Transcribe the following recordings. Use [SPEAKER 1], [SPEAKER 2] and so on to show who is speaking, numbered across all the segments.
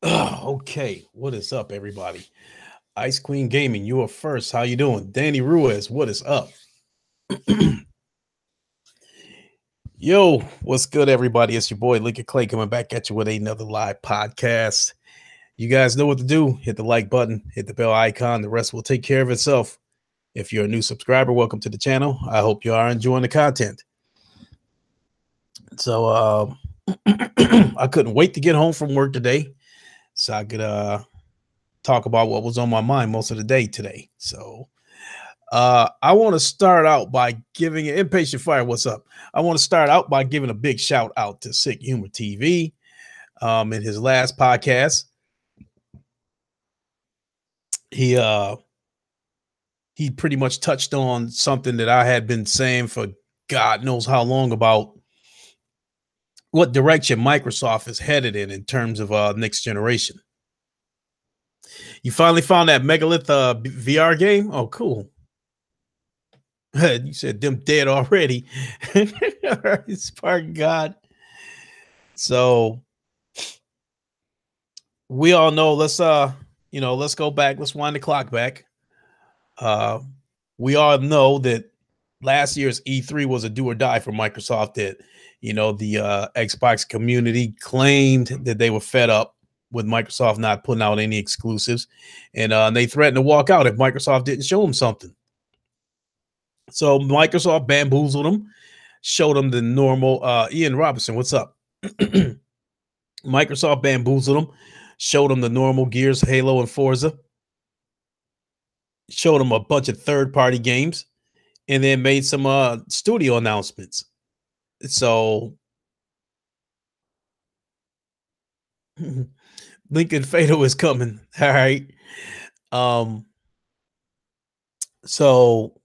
[SPEAKER 1] Okay, what is up, everybody? Ice Queen Gaming, you are first. How you doing? Danny Ruiz, what is up? Yo, what's good, everybody? It's your boy Lincoln Clay coming back at you with another live podcast. You guys know what to do. Hit the like button, hit the bell icon. The rest will take care of itself. If you're a new subscriber, welcome to the channel. I hope you are enjoying the content. So, I couldn't wait to get home from work today so I could talk about what was on my mind most of the day today. So, I want to start out by giving Impatient Fire. What's up? I want to start out by giving a big shout out to Sick Humor TV. In his last podcast, he uh, he pretty much touched on something that I had been saying for God knows how long about what direction Microsoft is headed in terms of next generation. You finally found that Megalith VR game? Oh, cool. You said them dead already. Spark God. So we all know, let's go back, let's wind the clock back. We all know that last year's E3 was a do or die for Microsoft. That the Xbox community claimed that they were fed up with Microsoft not putting out any exclusives, and they threatened to walk out if Microsoft didn't show them something. So Microsoft bamboozled them, showed them the normal. Ian Robinson, what's up? Microsoft bamboozled them, showed them the normal Gears, Halo, and Forza, showed them a bunch of third-party games, and then made some studio announcements. So Lincoln Fatal is coming. All right. Um, so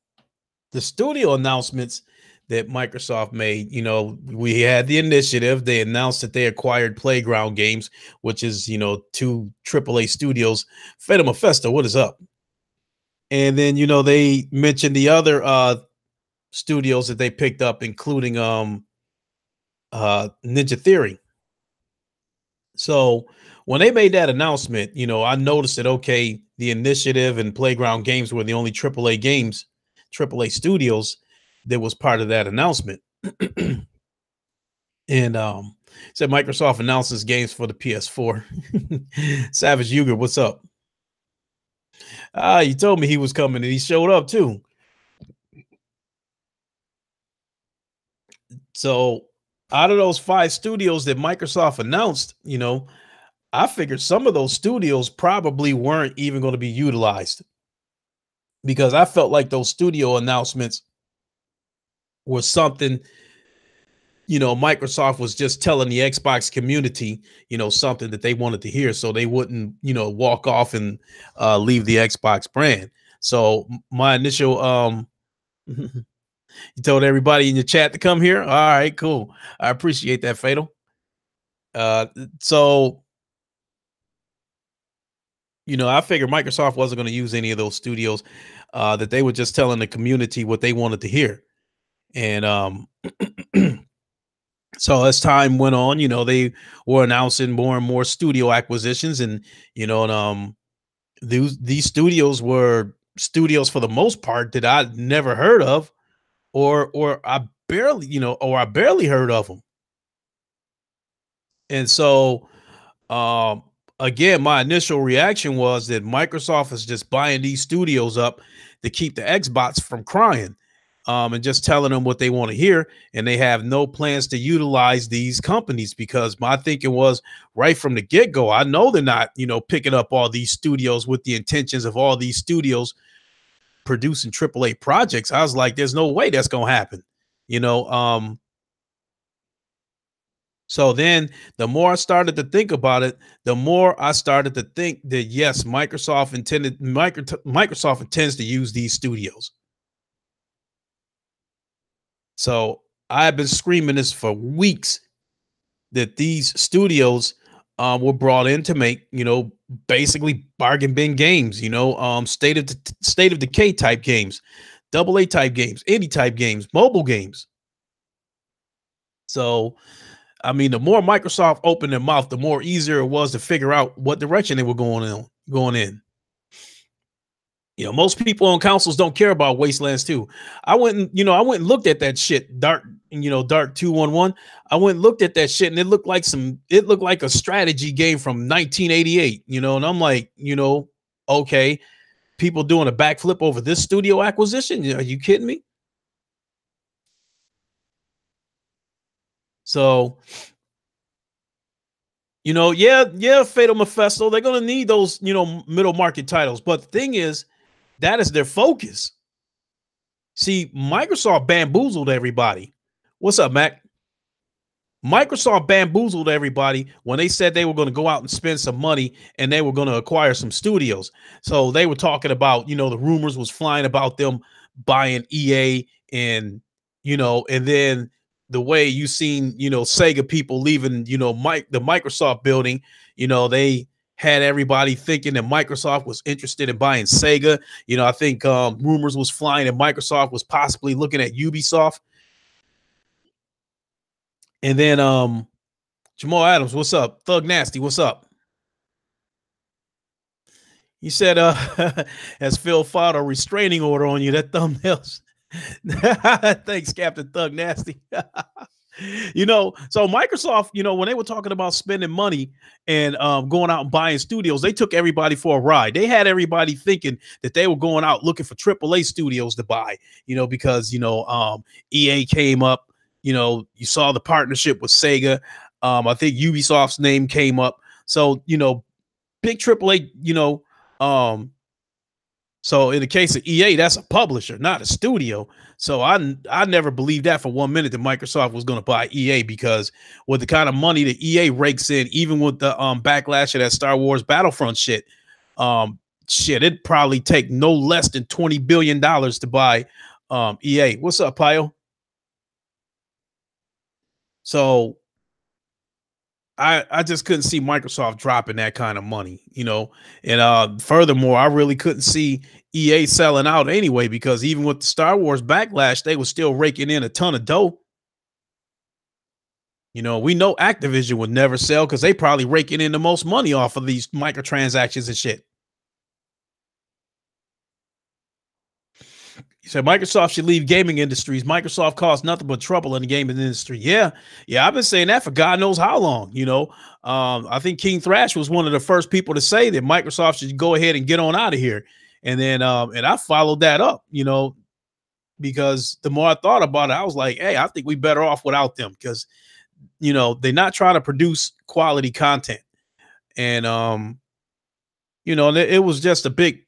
[SPEAKER 1] the studio announcements that Microsoft made, we had the initiative. They announced that they acquired Playground Games, which is, two AAA studios. Feta Mephisto, what is up? And then, they mentioned the other studios that they picked up, including Ninja Theory. So when they made that announcement, I noticed that, okay, the initiative and Playground Games were the only AAA games, AAA studios that was part of that announcement. And said Microsoft announces games for the PS4. Savage Uger, what's up? You told me he was coming and he showed up too. So out of those 5 studios that Microsoft announced, I figured some of those studios probably weren't even going to be utilized, because I felt like those studio announcements were something, Microsoft was just telling the Xbox community, something that they wanted to hear, so they wouldn't, walk off and leave the Xbox brand. So my initial, you told everybody in your chat to come here. All right, cool. I appreciate that, Fatal. So I figured Microsoft wasn't going to use any of those studios, that they were just telling the community what they wanted to hear. And so as time went on, they were announcing more and more studio acquisitions, and these studios were studios for the most part that I'd never heard of, or I barely heard of them. And so Um, again, my initial reaction was that Microsoft is just buying these studios up to keep the Xbots from crying, and just telling them what they want to hear. And they have no plans to utilize these companies, because my thinking was right from the get go, I know they're not, picking up all these studios with the intentions of all these studios producing AAA projects. I was like, there's no way that's going to happen. You know, um, So then the more I started to think about it, the more I started to think that yes, Microsoft intends to use these studios. So I've been screaming this for weeks that these studios were brought in to make, basically bargain bin games, state of decay type games, double A type games, indie type games, mobile games. So I mean, the more Microsoft opened their mouth, the more easier it was to figure out what direction they were going in. Most people on consoles don't care about Wastelands 2. I went and looked at that shit, Dark 211. I went and looked at that shit and it looked like a strategy game from 1988, and I'm like, okay, people doing a backflip over this studio acquisition. Are you kidding me? So, yeah, Fatal Mephisto, they're gonna need those, middle market titles. But the thing is, that is their focus. See, Microsoft bamboozled everybody. What's up, Mac? Microsoft bamboozled everybody when they said they were going to go out and spend some money and they were going to acquire some studios. So they were talking about, the rumors was flying about them buying EA and then the way you seen, Sega people leaving, the Microsoft building, they had everybody thinking that Microsoft was interested in buying Sega. I think rumors was flying that Microsoft was possibly looking at Ubisoft. And then Jamal Adams, what's up? Thug Nasty, what's up? You said as Phil filed a restraining order on you, that thumbnails. Thanks, Captain Thug Nasty. So Microsoft, when they were talking about spending money and going out and buying studios, they took everybody for a ride. They had everybody thinking that they were going out looking for AAA studios to buy, because EA came up, you saw the partnership with Sega. I think Ubisoft's name came up. So, big AAA, so in the case of EA, that's a publisher, not a studio. So I never believed that for 1 minute that Microsoft was going to buy EA, because with the kind of money that EA rakes in, even with the backlash of that Star Wars Battlefront shit, it'd probably take no less than $20 billion to buy EA. What's up, Pio? So I just couldn't see Microsoft dropping that kind of money, and furthermore, I really couldn't see EA selling out anyway, because even with the Star Wars backlash, they were still raking in a ton of dough. We know Activision would never sell because they probably raking in the most money off of these microtransactions and shit. He said Microsoft should leave gaming industries. Microsoft caused nothing but trouble in the gaming industry. Yeah, I've been saying that for God knows how long. I think King Thrash was one of the first people to say that Microsoft should go ahead and get on out of here. And then and I followed that up, because the more I thought about it, I was like, hey, I think we better off without them, because they're not trying to produce quality content. And it was just a big,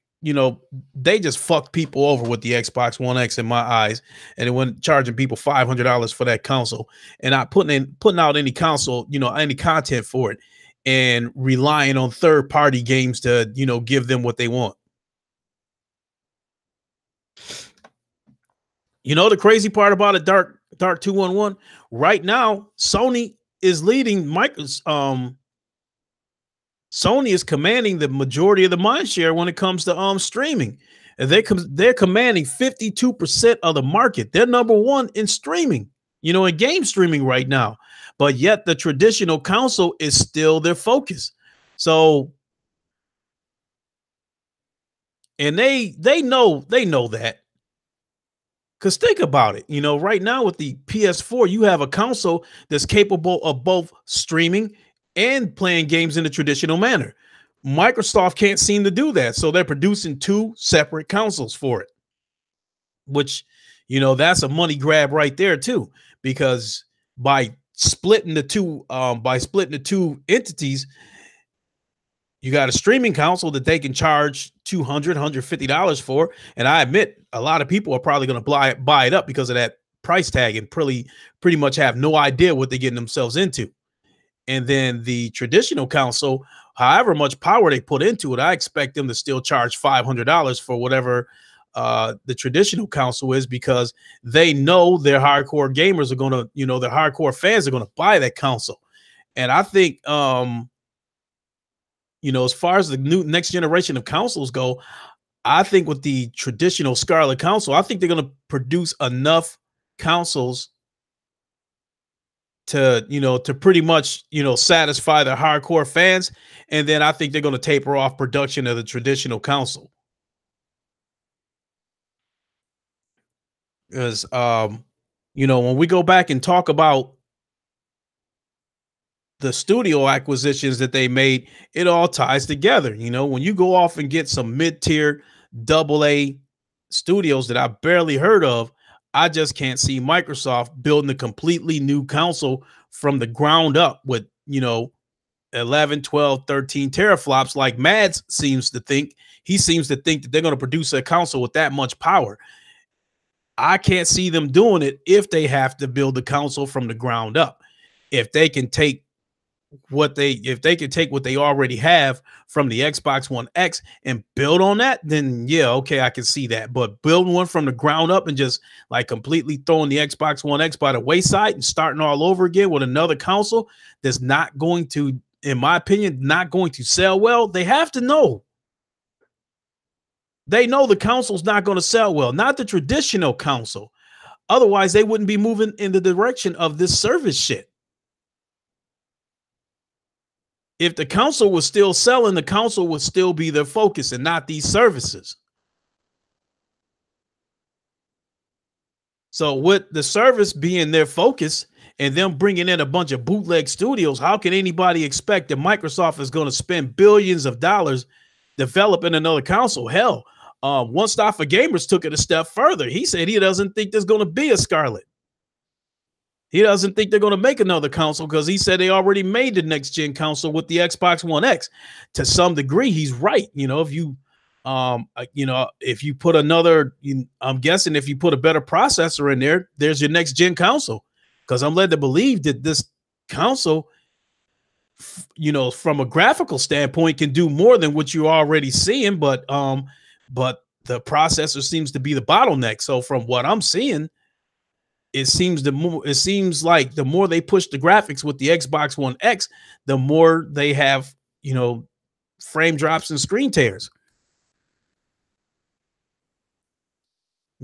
[SPEAKER 1] they just fucked people over with the Xbox One X in my eyes, and it went charging people $500 for that console and not putting out any console, any content for it, and relying on third-party games to, give them what they want. The crazy part about it, Dark 211, right now, Sony is leading Sony is commanding the majority of the mind share when it comes to streaming. They're commanding 52% of the market. They're number one in streaming, in game streaming right now. But yet the traditional console is still their focus. So, and they know that. Because think about it, right now with the PS4, you have a console that's capable of both streaming and playing games in the traditional manner. Microsoft can't seem to do that, so they're producing two separate consoles for it, which, that's a money grab right there too, because by splitting the two entities, you got a streaming console that they can charge $200, $150 for. And I admit a lot of people are probably going to buy it up because of that price tag and pretty much have no idea what they're getting themselves into. And then the traditional console, however much power they put into it, I expect them to still charge $500 for whatever the traditional console is, because they know their hardcore gamers are going to, their hardcore fans are going to buy that console. And I think, as far as the new next generation of consoles go, I think with the traditional Scarlet console, I think they're going to produce enough consoles to, to pretty much, satisfy the hardcore fans. And then I think they're going to taper off production of the traditional console. Because, when we go back and talk about the studio acquisitions that they made, it all ties together. When you go off and get some mid-tier double A studios that I barely heard of, I just can't see Microsoft building a completely new console from the ground up with, 11, 12, 13 teraflops like Mads seems to think. He seems to think that they're going to produce a console with that much power. I can't see them doing it if they have to build the console from the ground up. If they can take what they already have from the Xbox One X and build on that, then yeah, okay, I can see that. But building one from the ground up and just like completely throwing the Xbox One X by the wayside and starting all over again with another console that's not going to, in my opinion, not going to sell well, they have to know. They know the console's not going to sell well, not the traditional console. Otherwise, they wouldn't be moving in the direction of this service shit. If the console was still selling, the console would still be their focus and not these services. So with the service being their focus and them bringing in a bunch of bootleg studios, how can anybody expect that Microsoft is going to spend billions of dollars developing another console? Hell, One Stop for Gamers took it a step further. He said he doesn't think there's going to be a Scarlet. He doesn't think they're going to make another console because he said they already made the next gen console with the Xbox One X. To some degree, he's right. If you put another, I'm guessing if you put a better processor in there, there's your next gen console. Because I'm led to believe that this console, from a graphical standpoint, can do more than what you're already seeing. But the processor seems to be the bottleneck. So from what I'm seeing, it seems like the more they push the graphics with the Xbox One X, the more they have, frame drops and screen tears.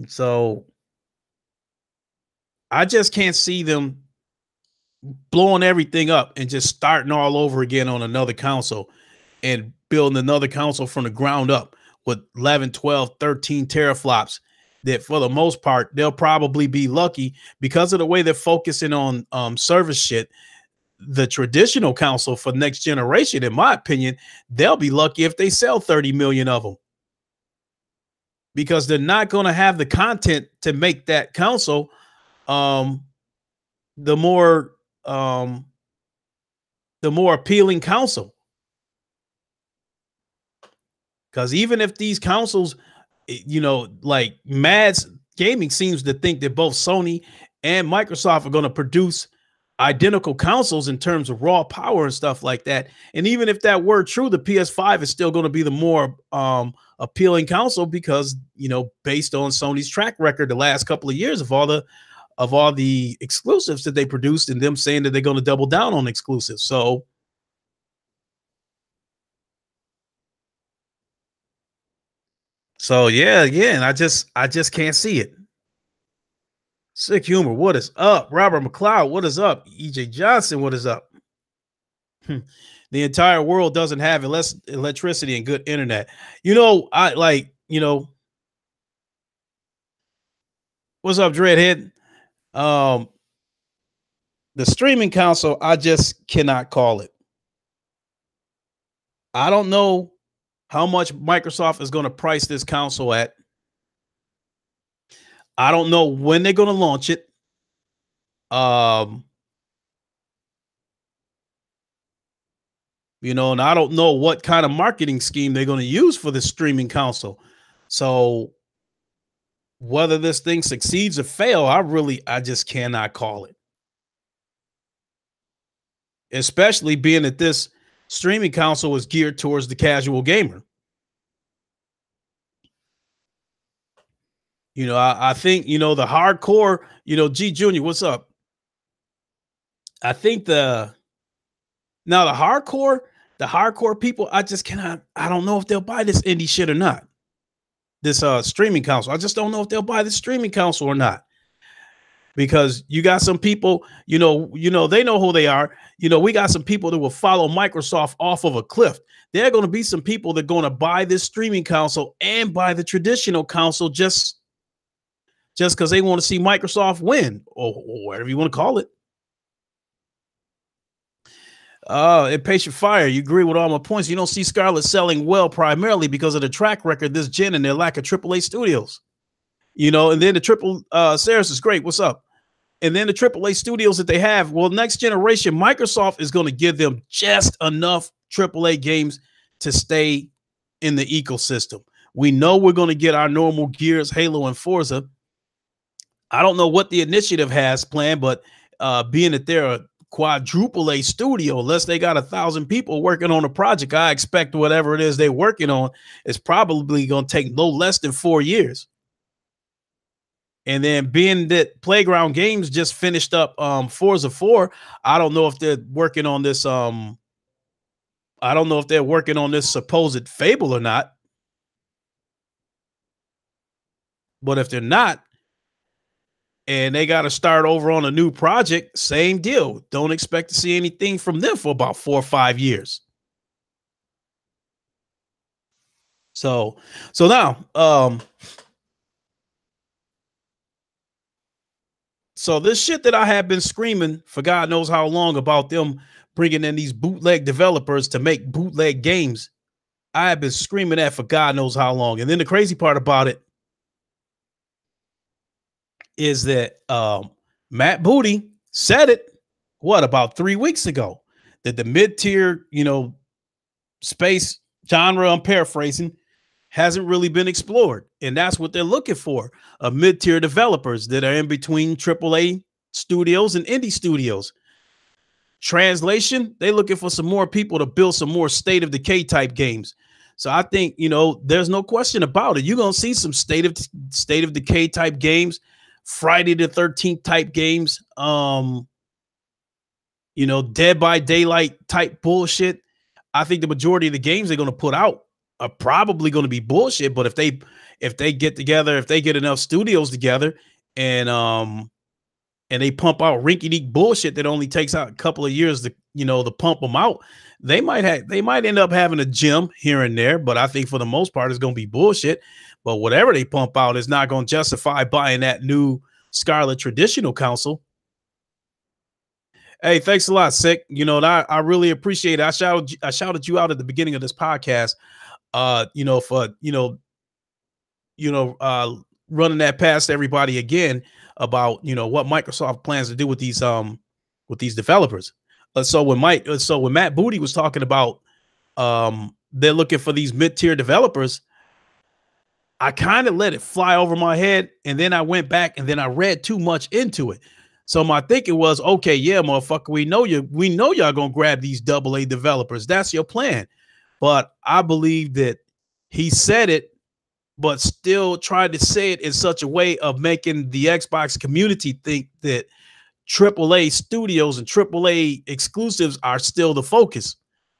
[SPEAKER 1] So I just can't see them blowing everything up and just starting all over again on another console and building another console from the ground up with 11, 12, 13 teraflops that for the most part, they'll probably be lucky because of the way they're focusing on service shit. The traditional console for next generation, in my opinion, they'll be lucky if they sell 30 million of them because they're not going to have the content to make that console um, the more um, the more appealing console. Because even if these consoles, like Mads Gaming seems to think that both Sony and Microsoft are going to produce identical consoles in terms of raw power and stuff like that. And even if that were true, the PS5 is still going to be the more appealing console because, based on Sony's track record the last couple of years of all the exclusives that they produced and them saying that they're going to double down on exclusives. So yeah, and I just can't see it. Sick humor, what is up? Robert McLeod, what is up? EJ Johnson, what is up? The entire world doesn't have less electricity and good internet. I like, what's up, Dreadhead? Um, the streaming console, I just cannot call it. I don't know how much Microsoft is going to price this console at. I don't know when they're going to launch it. Um, and I don't know what kind of marketing scheme they're going to use for this streaming console. So whether this thing succeeds or fail, I just cannot call it. especially being that this streaming console is geared towards the casual gamer. I think, the hardcore, G Junior, what's up? I think the hardcore people, I just cannot, I don't know if they'll buy this indie shit or not. This streaming console. I just don't know if they'll buy this streaming console or not. Because you got some people, they know who they are. We got some people that will follow Microsoft off of a cliff. There are going to be some people that are going to buy this streaming console and buy the traditional console just because they want to see Microsoft win, or whatever you want to call it. Impatient Fire, you agree with all my points. You don't see Scarlet selling well primarily because of the track record this gen and their lack of AAA studios. And then the triple Saris is great. What's up? And then the AAA studios that they have, well, next generation, Microsoft is going to give them just enough AAA games to stay in the ecosystem. We know we're going to get our normal Gears, Halo, and Forza. I don't know what the initiative has planned, but being that they're a quadruple A studio, unless they got 1,000 people working on a project, I expect whatever it is they're working on is probably going to take no less than 4 years. And then being that Playground Games just finished up Forza 4, I don't know if they're working on this supposed Fable or not. But if they're not, and they got to start over on a new project, same deal. Don't expect to see anything from them for about 4 or 5 years. So now, so this shit that I have been screaming for God knows how long about them bringing in these bootleg developers to make bootleg games, I have been screaming that for God knows how long. And then the crazy part about it is that Matt Booty said it, about 3 weeks ago, that the mid-tier, space genre, I'm paraphrasing, hasn't really been explored. And that's what they're looking for, mid-tier developers that are in between AAA studios and indie studios. Translation, they're looking for some more people to build some more State of Decay type games. So I think, there's no question about it. You're going to see some State of Decay type games, Friday the 13th type games, Dead by Daylight type bullshit. I think the majority of the games they're going to put out are probably going to be bullshit. But if they get together, if they get enough studios together and they pump out rinky-dink bullshit that only takes out a couple of years to pump them out, they might end up having a gem here and there. But I think for the most part, it's going to be bullshit. But whatever they pump out is not going to justify buying that new Scarlet traditional console. Hey, thanks a lot, Sick. I really appreciate it. I shouted you out at the beginning of this podcast. For running that past everybody again about what Microsoft plans to do with these developers. So when Matt Booty was talking about they're looking for these mid-tier developers, I kind of let it fly over my head, and then I went back and then I read too much into it. So my thinking was, okay, yeah, motherfucker, we know y'all gonna grab these AA developers. That's your plan. But I believe that he said it, but still tried to say it in such a way of making the Xbox community think that AAA studios and AAA exclusives are still the focus.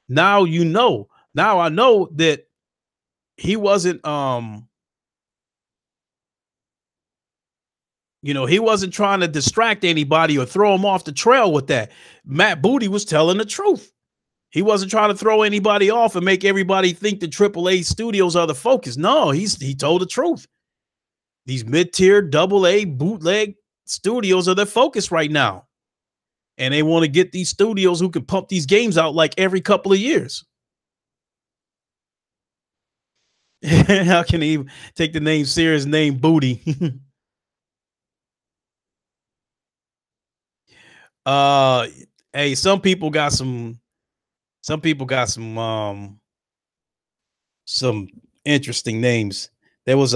[SPEAKER 1] Now Now I know that he wasn't he wasn't trying to distract anybody or throw him off the trail with that. Matt Booty was telling the truth. He wasn't trying to throw anybody off and make everybody think the AAA studios are the focus. No, he told the truth. These mid-tier AA bootleg studios are the focus right now. And they want to get these studios who can pump these games out like every couple of years. How can he take the name serious, name Booty? Hey, some people got some some interesting names. There was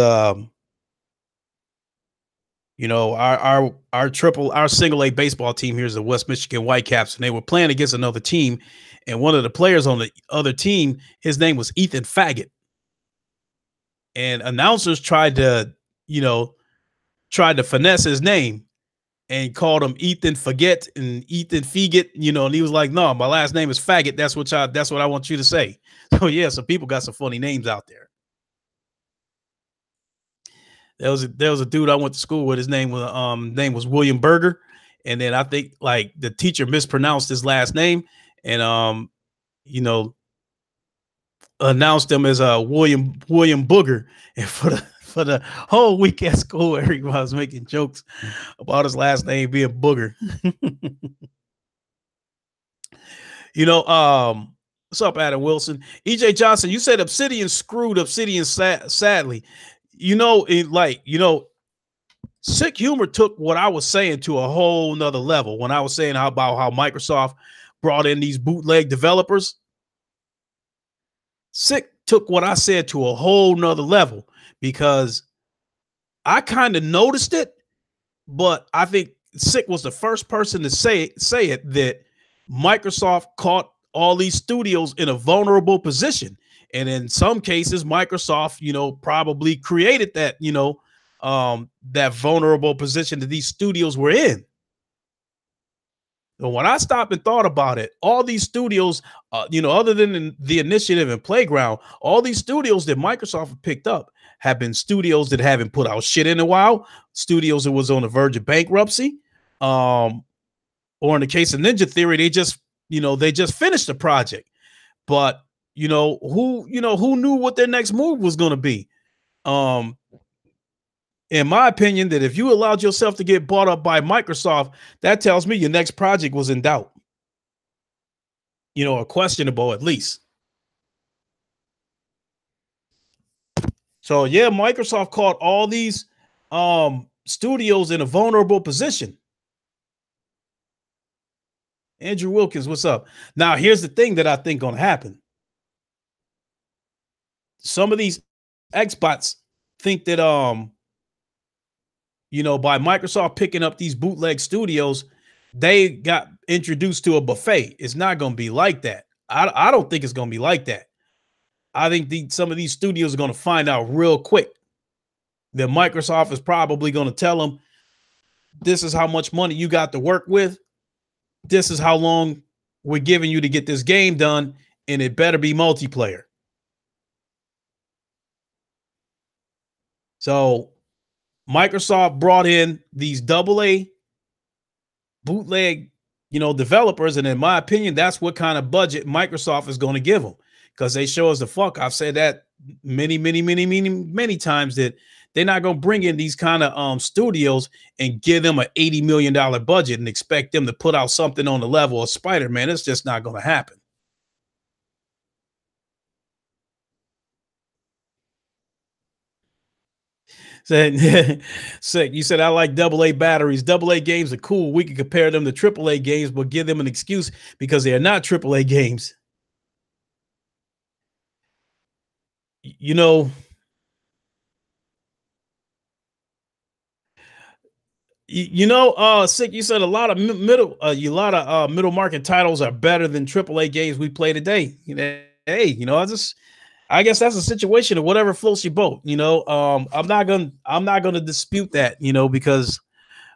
[SPEAKER 1] our single A baseball team here is the West Michigan Whitecaps, and they were playing against another team, and one of the players on the other team, his name was Ethan Faggot, and announcers you know, tried to finesse his name and called him Ethan Forget and Ethan Faggot, and he was like, "No, my last name is Faggot. That's what I want you to say." So yeah, so people got some funny names out there. There was a dude I went to school with. His name was William Berger, and then I think like the teacher mispronounced his last name and you know announced him as William Booger, and for the whole week at school, everyone was making jokes about his last name being Booger. What's up, Adam Wilson? EJ Johnson, you said Obsidian screwed Obsidian sadly. Sick Humor took what I was saying to a whole nother level when I was saying about how Microsoft brought in these bootleg developers. Sick took what I said to a whole nother level because I kind of noticed it, but I think Sick was the first person to say it that Microsoft caught all these studios in a vulnerable position. And in some cases, Microsoft, probably created that, that vulnerable position that these studios were in. So when I stopped and thought about it, all these studios, other than the Initiative and Playground, all these studios that Microsoft picked up have been studios that haven't put out shit in a while, studios that was on the verge of bankruptcy, or in the case of Ninja Theory, they just finished the project. But who knew what their next move was going to be? In my opinion, that if you allowed yourself to get bought up by Microsoft, that tells me your next project was in doubt, or questionable at least. So yeah, Microsoft caught all these studios in a vulnerable position. Andrew Wilkins, what's up? Now, here's the thing that I think gonna happen. Some of these Xbots think that by Microsoft picking up these bootleg studios, they got introduced to a buffet. It's not going to be like that. I don't think it's going to be like that. I think some of these studios are going to find out real quick that Microsoft is probably going to tell them, this is how much money you got to work with. This is how long we're giving you to get this game done, and it better be multiplayer. So Microsoft brought in these AA bootleg, developers. And in my opinion, that's what kind of budget Microsoft is going to give them, because they show us the fuck. I've said that many times that they're not going to bring in these kind of studios and give them an $80 million budget and expect them to put out something on the level of Spider-Man. It's just not going to happen. Sick. You said, I like AA batteries. AA games are cool. We can compare them to AAA games, but give them an excuse because they are not AAA games. Sick. You said a lot of middle market titles are better than AAA games we play today. Hey, I guess that's a situation of whatever floats your boat. I'm not gonna dispute that. Because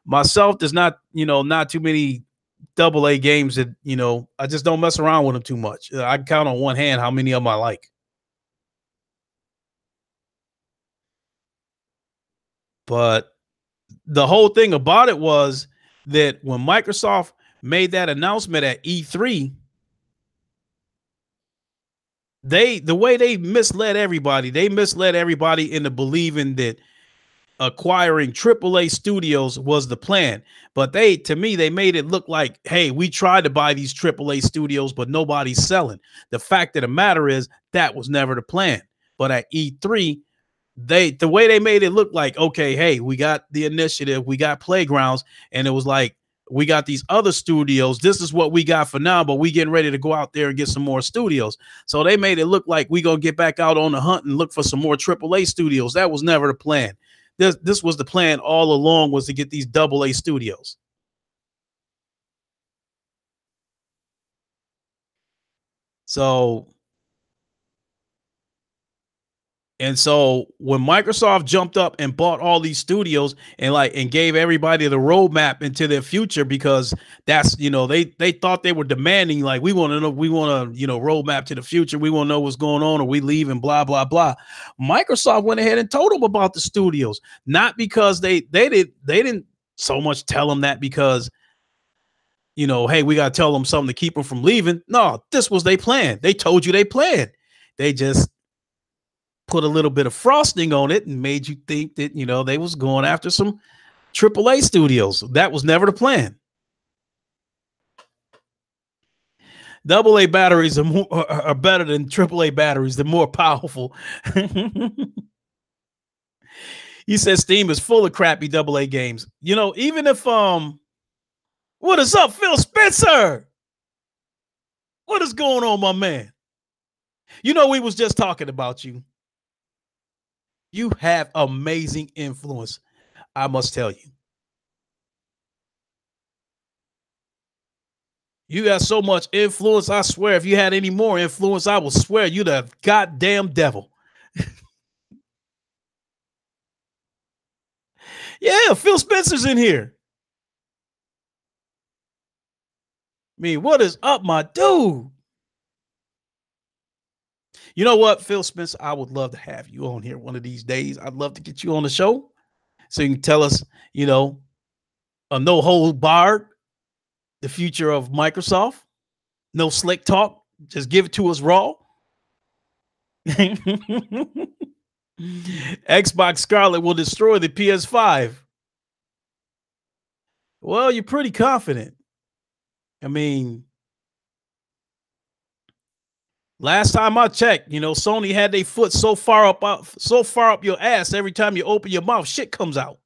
[SPEAKER 1] myself, there's not too many AA games that I just don't mess around with them too much. I can count on one hand how many of them I like. But the whole thing about it was that when Microsoft made that announcement at E3, the way they misled everybody into believing that acquiring AAA studios was the plan. But they made it look like, hey, we tried to buy these AAA studios, but nobody's selling. The fact of the matter is that was never the plan. But at E3, the way they made it look like, okay, hey, we got the Initiative, we got Playgrounds, and it was like, we got these other studios. This is what we got for now, but we getting ready to go out there and get some more studios. So they made it look like we gonna get back out on the hunt and look for some more AAA studios. That was never the plan. This was the plan all along, was to get these AA studios. So so when Microsoft jumped up and bought all these studios and gave everybody the roadmap into their future, because that's, they thought they were demanding, like, we want to know, roadmap to the future. We want to know what's going on, or we leave and blah, blah, blah. Microsoft went ahead and told them about the studios, not because they didn't so much tell them that because, hey, we got to tell them something to keep them from leaving. No, this was their plan. They told you they planned. They just put a little bit of frosting on it and made you think that, they was going after some AAA studios. That was never the plan. AA batteries are better than AAA batteries. They're more powerful. He says Steam is full of crappy AA games. Even if what is up, Phil Spencer? What is going on, my man? We was just talking about you. You have amazing influence, I must tell you. You got so much influence. I swear, if you had any more influence, I will swear you the goddamn devil. Yeah, Phil Spencer's in here. I mean, what is up, my dude? You know what, Phil Spencer? I would love to have you on here one of these days. I'd love to get you on the show so you can tell us, a no hold barred, the future of Microsoft. No slick talk. Just give it to us raw. Xbox Scarlet will destroy the PS5. Well, you're pretty confident. I mean, last time I checked, Sony had their foot so far up your ass, every time you open your mouth, shit comes out.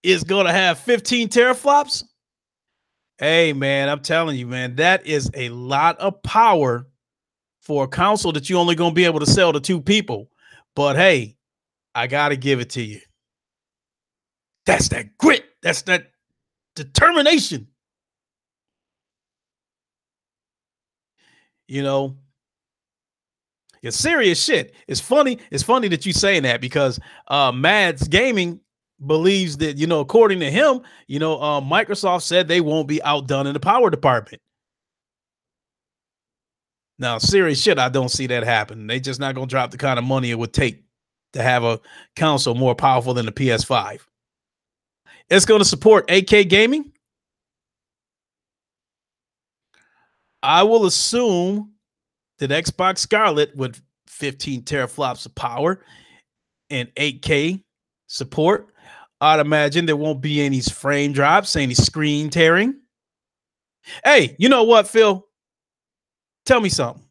[SPEAKER 1] It's gonna have 15 teraflops. Hey man, I'm telling you, man, that is a lot of power for a console that you only gonna be able to sell to 2 people. But hey, I gotta give it to you. That's that grit. That's that determination. It's serious shit. It's funny. It's funny that you saying that because Mads Gaming believes that, according to him, Microsoft said they won't be outdone in the power department. Now, serious shit, I don't see that happen. They just not going to drop the kind of money it would take to have a console more powerful than the PS5. It's going to support 8K gaming. I will assume that Xbox Scarlet with 15 teraflops of power and 8K support, I'd imagine there won't be any frame drops, any screen tearing. Hey, you know what, Phil? Tell me something.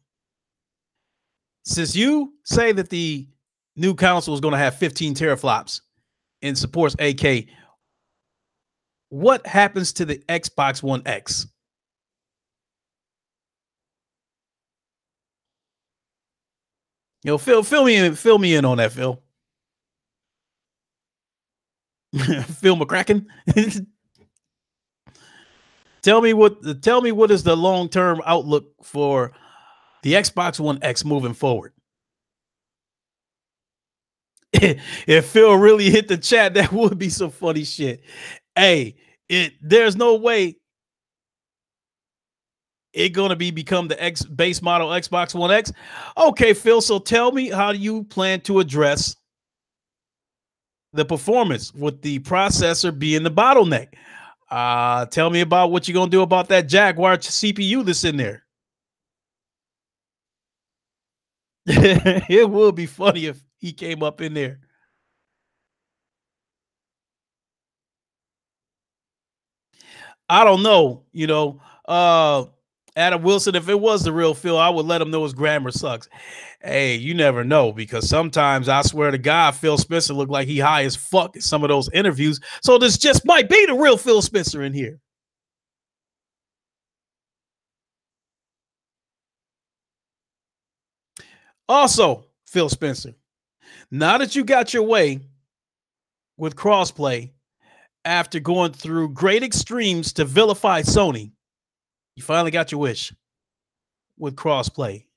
[SPEAKER 1] Since you say that the new console is going to have 15 teraflops and supports 8K, what happens to the Xbox One X? Phil, fill me in on that, Phil. Phil McCracken. Tell me what is the long-term outlook for the Xbox One X moving forward? If Phil really hit the chat, that would be some funny shit. Hey, there's no way it's gonna become the base model Xbox One X. Okay, Phil. So tell me, how do you plan to address the performance with the processor being the bottleneck? Tell me about what you're gonna do about that Jaguar CPU that's in there. It would be funny if he came up in there. I don't know, Adam Wilson, if it was the real Phil, I would let him know his grammar sucks. Hey, you never know, because sometimes I swear to God, Phil Spencer looked like he high as fuck in some of those interviews. So this just might be the real Phil Spencer in here. Also, Phil Spencer, now that you got your way with crossplay after going through great extremes to vilify Sony, you finally got your wish with crossplay.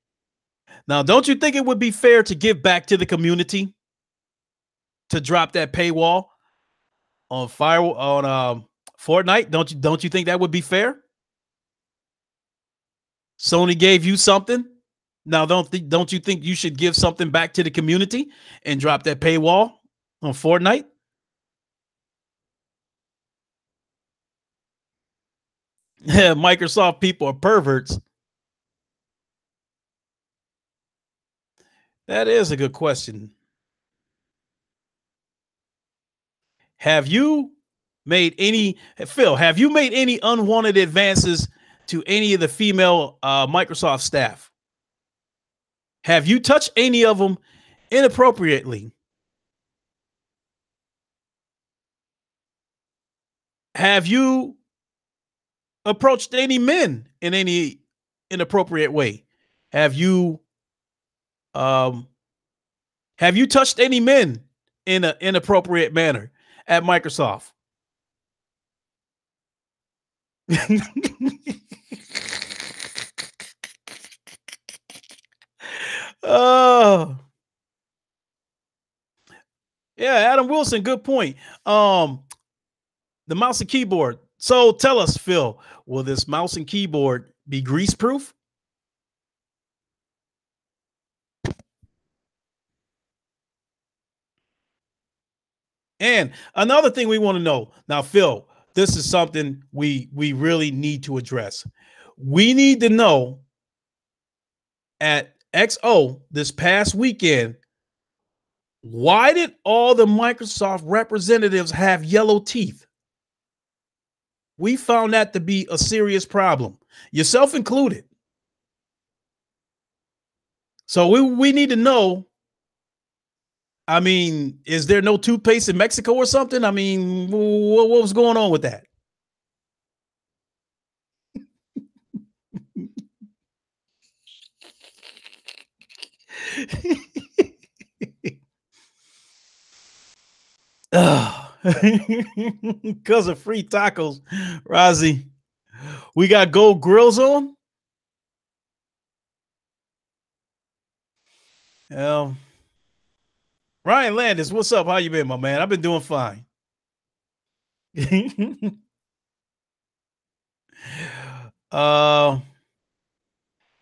[SPEAKER 1] Now, don't you think it would be fair to give back to the community to drop that paywall on Fortnite? Don't you think that would be fair? Sony gave you something. Now, don't you think you should give something back to the community and drop that paywall on Fortnite? Microsoft people are perverts. That is a good question. Have you made any, Phil, have you made any unwanted advances to any of the female Microsoft staff? Have you touched any of them inappropriately? Have you approached any men in any inappropriate way? Have you um have you touched any men in an inappropriate manner at Microsoft? Oh, yeah, Adam Wilson, good point. The mouse and keyboard. So tell us, Phil, will this mouse and keyboard be grease proof? And another thing we want to know now, Phil, this is something we really need to address. We need to know at XO this past weekend, why did all the Microsoft representatives have yellow teeth? We found that to be a serious problem, yourself included. So we need to know. I mean, is there no toothpaste in Mexico or something? I mean, what was going on with that? Because of free tacos, Rozzy. We got gold grills on. Um, Ryan Landis, what's up? How you been, my man? I've been doing fine. uh,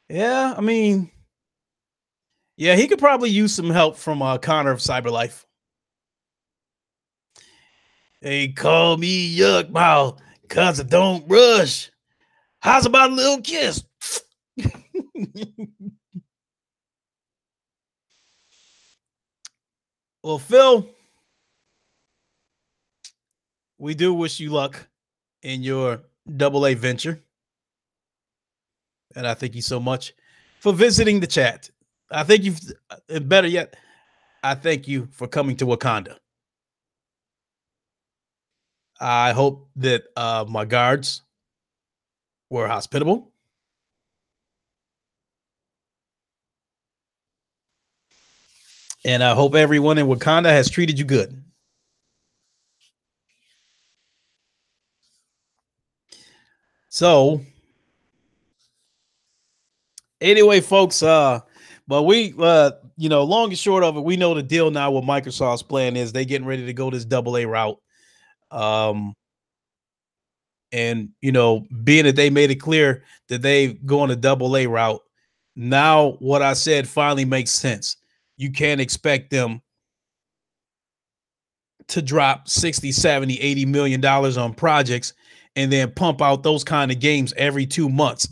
[SPEAKER 1] yeah, I mean, yeah, he could probably use some help from Connor of Cyberlife. They call me Yuck Mouth because I don't rush. How's about a little kiss? Well, Phil, we do wish you luck in your double A venture. And I thank you so much for visiting the chat. I thank you, and better yet, I thank you for coming to Wakanda. I hope that my guards were hospitable. And I hope everyone in Wakanda has treated you good. So, anyway, folks, but long and short of it, we know the deal now. What Microsoft's plan is, they getting ready to go this double A route. And being that they made it clear that they go on a double A route, now what I said finally makes sense. You can't expect them to drop 60, 70, 80 million dollars on projects and then pump out those kind of games every 2 months.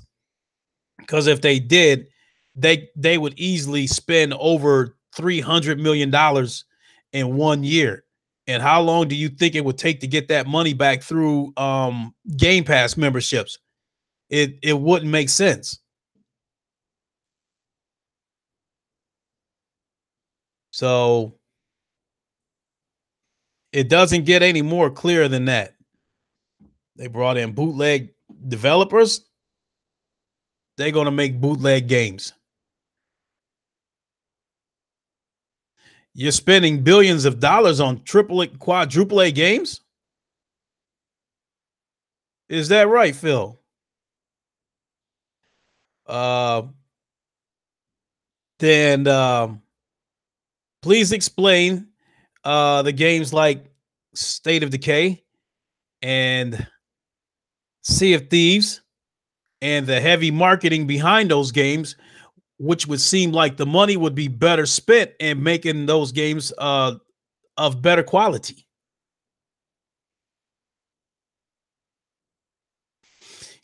[SPEAKER 1] Because if they did, they would easily spend over $300 million in 1 year. And how long do you think it would take to get that money back through Game Pass memberships? It wouldn't make sense. So it doesn't get any more clear than that. They brought in bootleg developers. They're going to make bootleg games. You're spending billions of dollars on triple A, quadruple A games. Is that right, Phil? Uh, then please explain the games like State of Decay and Sea of Thieves and the heavy marketing behind those games, which would seem like the money would be better spent in making those games of better quality.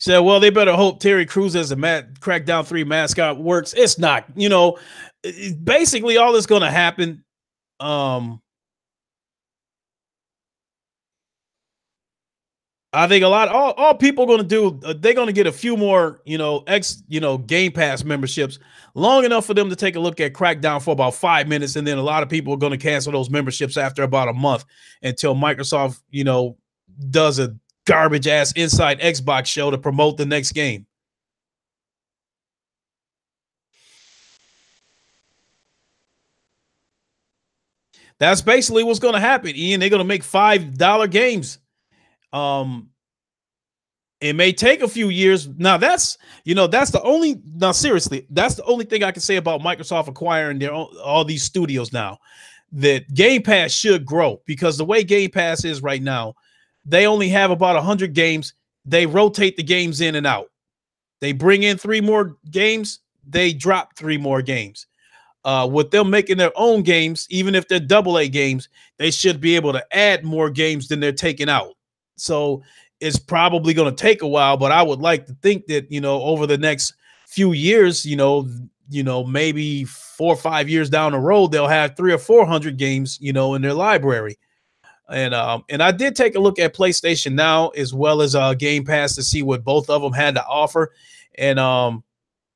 [SPEAKER 1] So, well, they better hope Terry Crews as a Crackdown 3 mascot works. It's not, basically all that's going to happen. Um, I think all people are going to do, they're going to get a few more, Game Pass memberships long enough for them to take a look at Crackdown for about 5 minutes. And then a lot of people are going to cancel those memberships after about a month until Microsoft, does a garbage ass inside Xbox show to promote the next game. That's basically what's going to happen, Ian. They're going to make $5 games. It may take a few years. Now that's the only, now seriously, that's the only thing I can say about Microsoft acquiring all these studios now. That Game Pass should grow, because the way Game Pass is right now, they only have about 100 games. They rotate the games in and out. They bring in 3 more games, they drop 3 more games. With them making their own games, even if they're AA games, they should be able to add more games than they're taking out. So it's probably going to take a while, but I would like to think that, over the next few years, maybe 4 or 5 years down the road, they'll have 300 or 400 games, in their library. And I did take a look at PlayStation Now as well as Game Pass to see what both of them had to offer. And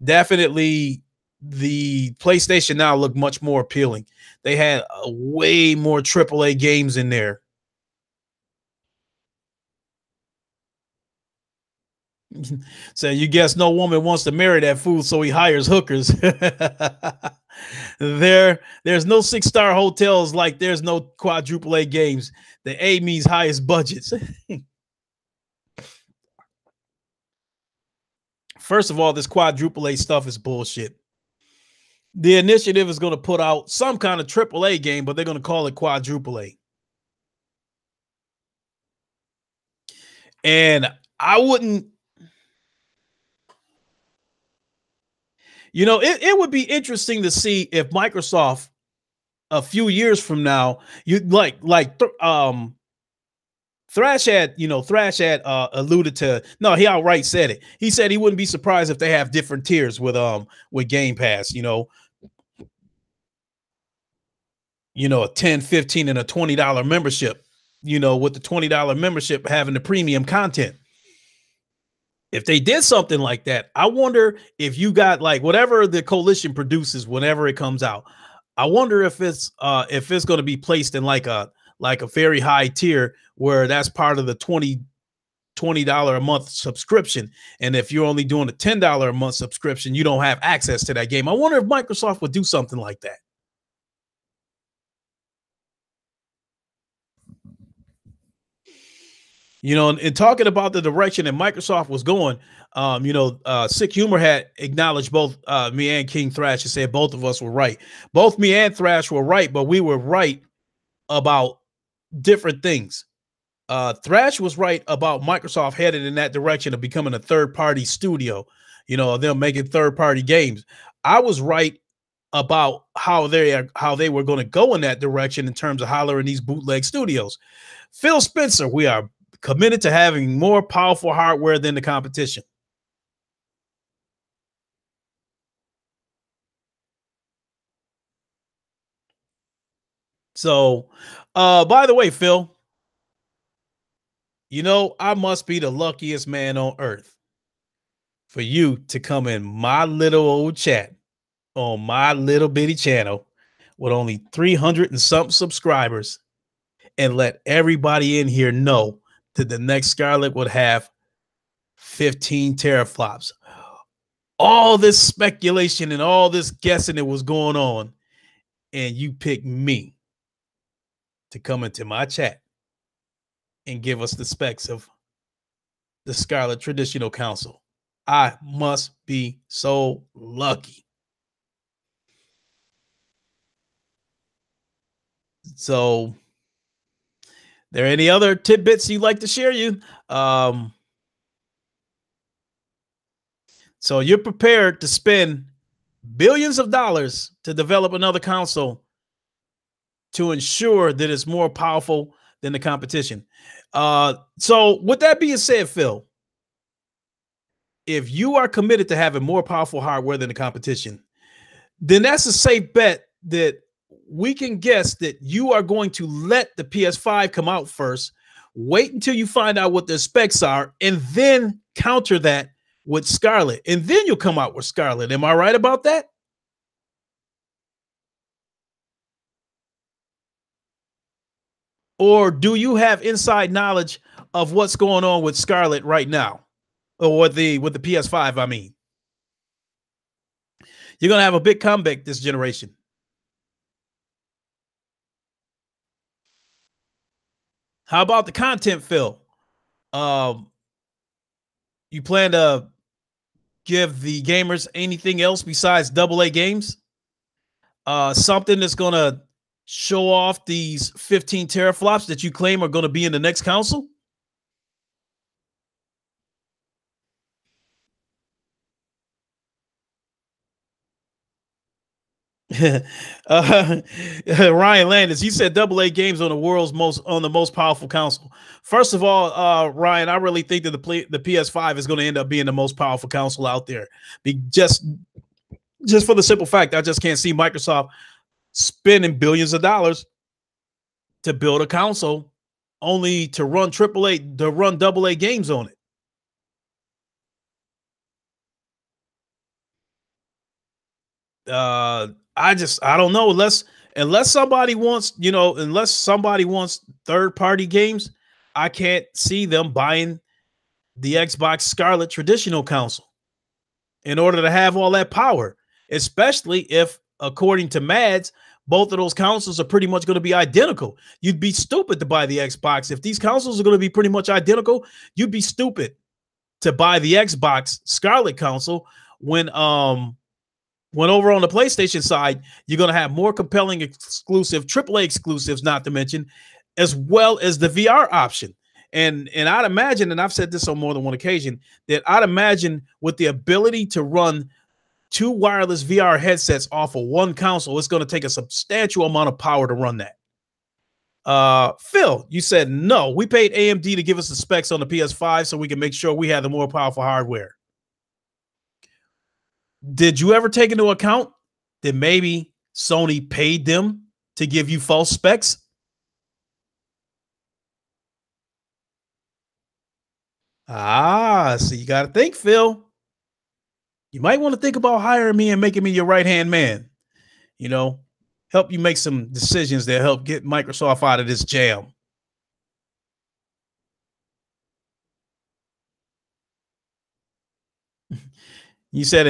[SPEAKER 1] definitely the PlayStation Now looked much more appealing. They had way more AAA games in there. So you guess no woman wants to marry that fool, so he hires hookers. There's no 6-star hotels, like there's no quadruple A games. The A means highest budgets. First of all, this quadruple A stuff is bullshit. The initiative is going to put out some kind of triple A game, but they're going to call it quadruple A. And I wouldn't, it would be interesting to see if Microsoft a few years from now, you Thrash had alluded to, no, he outright said it. He said he wouldn't be surprised if they have different tiers with Game Pass, a 10, 15, and a $20 membership, with the $20 membership having the premium content. If they did something like that, I wonder if you got like whatever the coalition produces whenever it comes out. I wonder if it's going to be placed in like a very high tier where that's part of the $20 a month subscription. And if you're only doing a $10 a month subscription, you don't have access to that game. I wonder if Microsoft would do something like that. And talking about the direction that Microsoft was going, Sick Humor had acknowledged both me and King Thrash and said both of us were right. Both me and Thrash were right, but we were right about different things. Thrash was right about Microsoft headed in that direction of becoming a third-party studio, them making third-party games. I was right about how they were going to go in that direction in terms of hollering these bootleg studios. Phil Spencer, we are committed to having more powerful hardware than the competition. So, by the way, Phil, I must be the luckiest man on earth for you to come in my little old chat on my little bitty channel with only 300 and something subscribers and let everybody in here know that the next Scarlet would have 15 teraflops. All this speculation and all this guessing that was going on, and you pick me to come into my chat and give us the specs of the Scarlet Traditional Council. I must be so lucky. So, there any other tidbits you'd like to share? So you're prepared to spend billions of dollars to develop another console to ensure that it's more powerful than the competition. So with that being said, Phil, if you are committed to having more powerful hardware than the competition, then that's a safe bet that we can guess that you are going to let the PS5 come out first, wait until you find out what the specs are, and then counter that with Scarlet. And then you'll come out with Scarlet. Am I right about that? Or do you have inside knowledge of what's going on with Scarlet right now? Or with the PS5, I mean. You're going to have a big comeback this generation. How about the content, Phil? You plan to give the gamers anything else besides AA games? Something that's going to show off these 15 teraflops that you claim are going to be in the next console? Ryan Landis, he said AA games on the most powerful console. First of all, Ryan, I really think that the PS5 is going to end up being the most powerful console out there. Just for the simple fact, I just can't see Microsoft spending billions of dollars to build a console only to run AA games on it. I don't know, unless somebody wants third party games, I can't see them buying the Xbox Scarlet Traditional Console in order to have all that power, especially if, according to Mads, both of those consoles are pretty much going to be identical. You'd be stupid to buy the Xbox. If these consoles are going to be pretty much identical, you'd be stupid to buy the Xbox Scarlet console when over on the PlayStation side, you're going to have more compelling exclusive, AAA exclusives, not to mention, as well as the VR option. And I'd imagine, and I've said this on more than one occasion, that I'd imagine with the ability to run 2 wireless VR headsets off of one console, it's going to take a substantial amount of power to run that. Phil, you said no. We paid AMD to give us the specs on the PS5 so we can make sure we have the more powerful hardware. Did you ever take into account that maybe Sony paid them to give you false specs? So you got to think, Phil. You might want to think about hiring me and making me your right-hand man. Help you make some decisions that help get Microsoft out of this jam. You said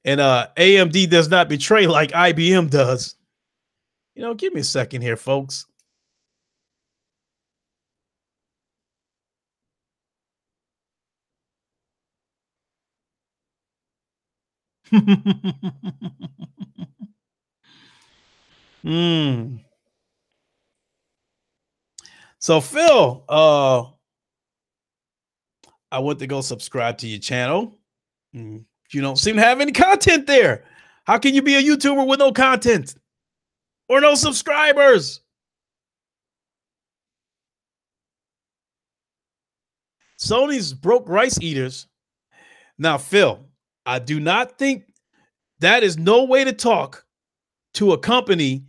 [SPEAKER 1] AMD does not betray like IBM does. Give me a second here, folks. So Phil, I went to go subscribe to your channel. You don't seem to have any content there. How can you be a YouTuber with no content or no subscribers? Sony's broke rice eaters. Now, Phil, I do not think that is no way to talk to a company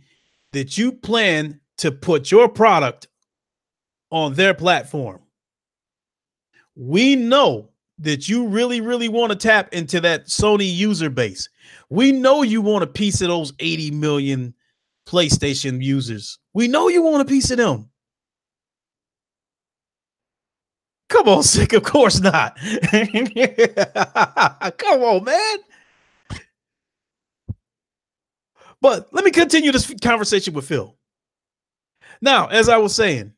[SPEAKER 1] that you plan to put your product on their platform. We know that you really, really want to tap into that Sony user base. We know you want a piece of those 80 million PlayStation users. We know you want a piece of them. Come on, Sick. Of course not. Come on, man. But let me continue this conversation with Phil. Now, as I was saying,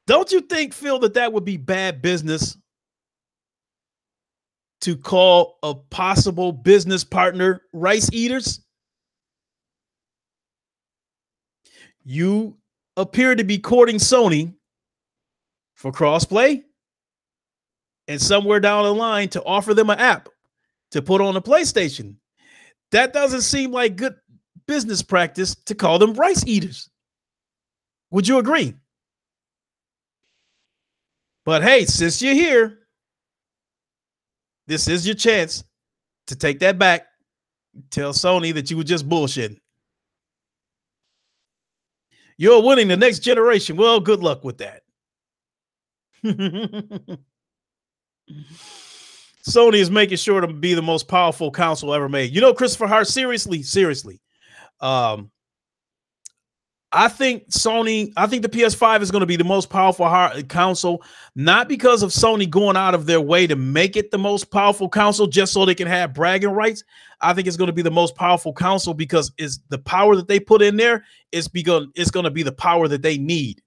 [SPEAKER 1] don't you think, Phil, that would be bad business to call a possible business partner rice eaters? You appear to be courting Sony for crossplay and somewhere down the line to offer them an app to put on a PlayStation. That doesn't seem like good business practice to call them rice eaters. Would you agree? But hey, since you're here, this is your chance to take that back. Tell Sony that you were just bullshitting. You're winning the next generation. Well, good luck with that. Sony is making sure to be the most powerful console ever made. You know, Christopher Hart, seriously. I think the PS5 is going to be the most powerful console, not because of Sony going out of their way to make it the most powerful console just so they can have bragging rights. I think it's going to be the most powerful console because it's the power that they put in there it's going to be the power that they need.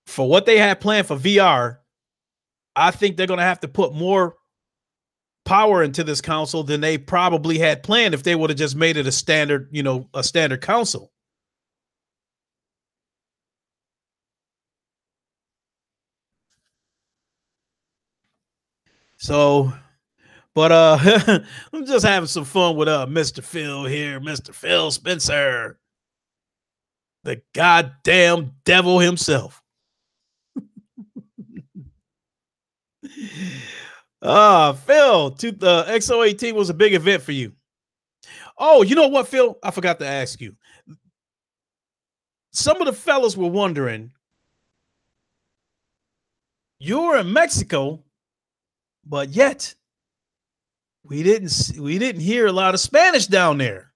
[SPEAKER 1] For what they had planned for VR, I think they're going to have to put more power into this console than they probably had planned if they would have just made it a standard console. So, but I'm just having some fun with Mr. Phil here, Mr. Phil Spencer, the goddamn devil himself. Phil, the XO18 was a big event for you. Oh, you know what, Phil? I forgot to ask you. Some of the fellas were wondering, you're in Mexico, but yet we didn't hear a lot of Spanish down there.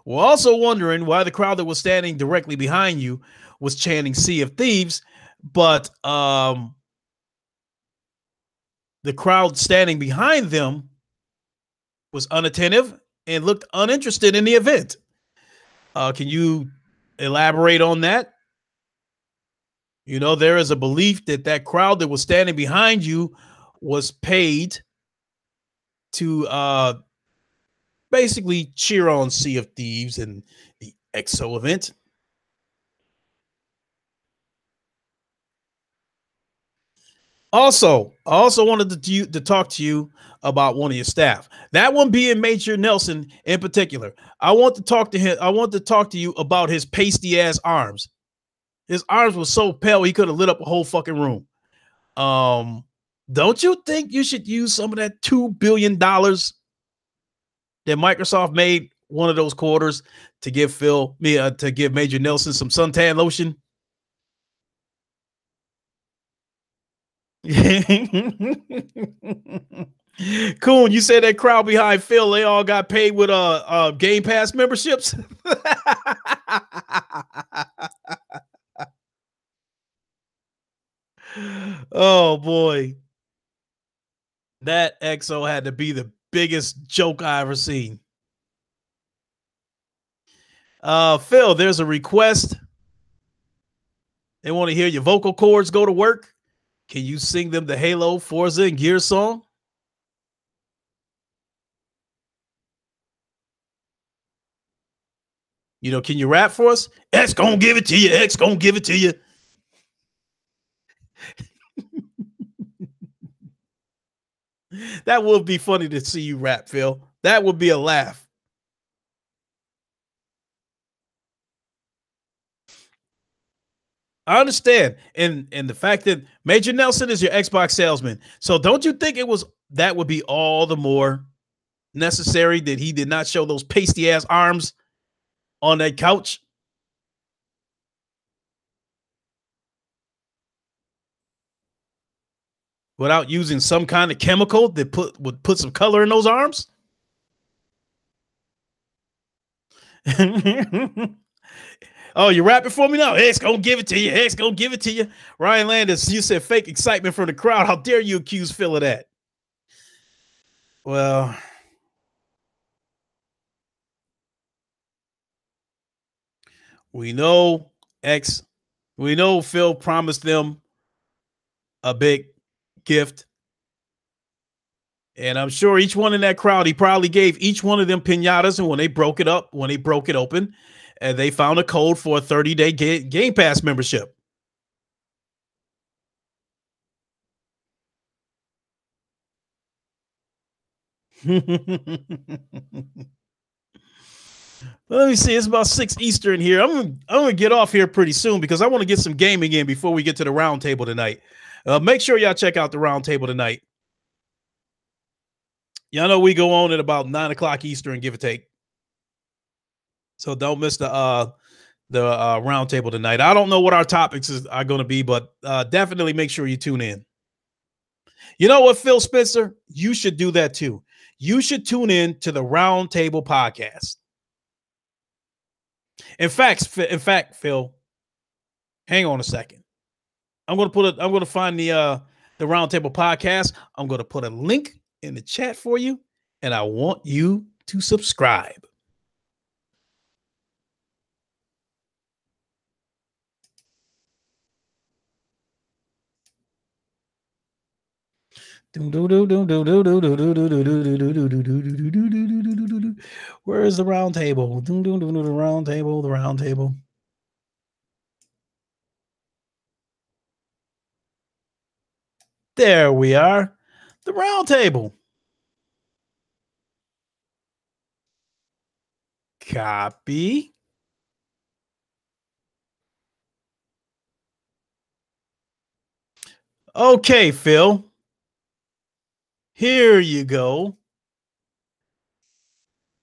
[SPEAKER 1] We're also wondering why the crowd that was standing directly behind you was chanting Sea of Thieves, but the crowd standing behind them was unattentive and looked uninterested in the event. Can you elaborate on that? You know, there is a belief that crowd that was standing behind you was paid to basically cheer on Sea of Thieves and the EXO event. Also, I also wanted to talk to you about one of your staff. That one being Major Nelson in particular. I want to talk to him. I want to talk to you about his pasty ass arms. His arms were so pale he could have lit up a whole fucking room. Don't you think you should use some of that $2 billion that Microsoft made one of those quarters to give Major Nelson some suntan lotion? Coon, you said that crowd behind Phil, they all got paid with Game Pass memberships. Oh boy. That EXO had to be the biggest joke I ever seen. Phil, there's a request. They want to hear your vocal cords go to work. Can you sing them the Halo, Forza, and Gears song? You know, can you rap for us? X gonna give it to you. X gonna give it to you. That would be funny to see you rap, Phil. That would be a laugh. I understand. And the fact that Major Nelson is your Xbox salesman. So don't you think that would be all the more necessary that he did not show those pasty ass arms on that couch? Without using some kind of chemical that would put some color in those arms? Oh, you rapping for me now? X gonna give it to you. X gonna give it to you. Ryan Landis, you said fake excitement from the crowd. How dare you accuse Phil of that? Well, we know X, we know Phil promised them a big gift. And I'm sure each one in that crowd, he probably gave each one of them pinatas. And when they broke it up, when they broke it open, and they found a code for a 30-day Game Pass membership. Let me see. It's about 6 Eastern here. I'm gonna get off here pretty soon because I want to get some gaming in before we get to the round table tonight. Make sure y'all check out the round table tonight. Y'all know we go on at about 9 o'clock Eastern, give or take. So don't miss the round table tonight. I don't know what our topics are going to be, but definitely make sure you tune in. You know what, Phil Spencer? You should do that too. You should tune in to the round table podcast. In fact, Phil, hang on a second. I'm gonna find the roundtable podcast. I'm gonna put a link in the chat for you, and I want you to subscribe. Where is the round table? The round table, the round table. There we are. The round table. Copy. Okay, Phil. Here you go.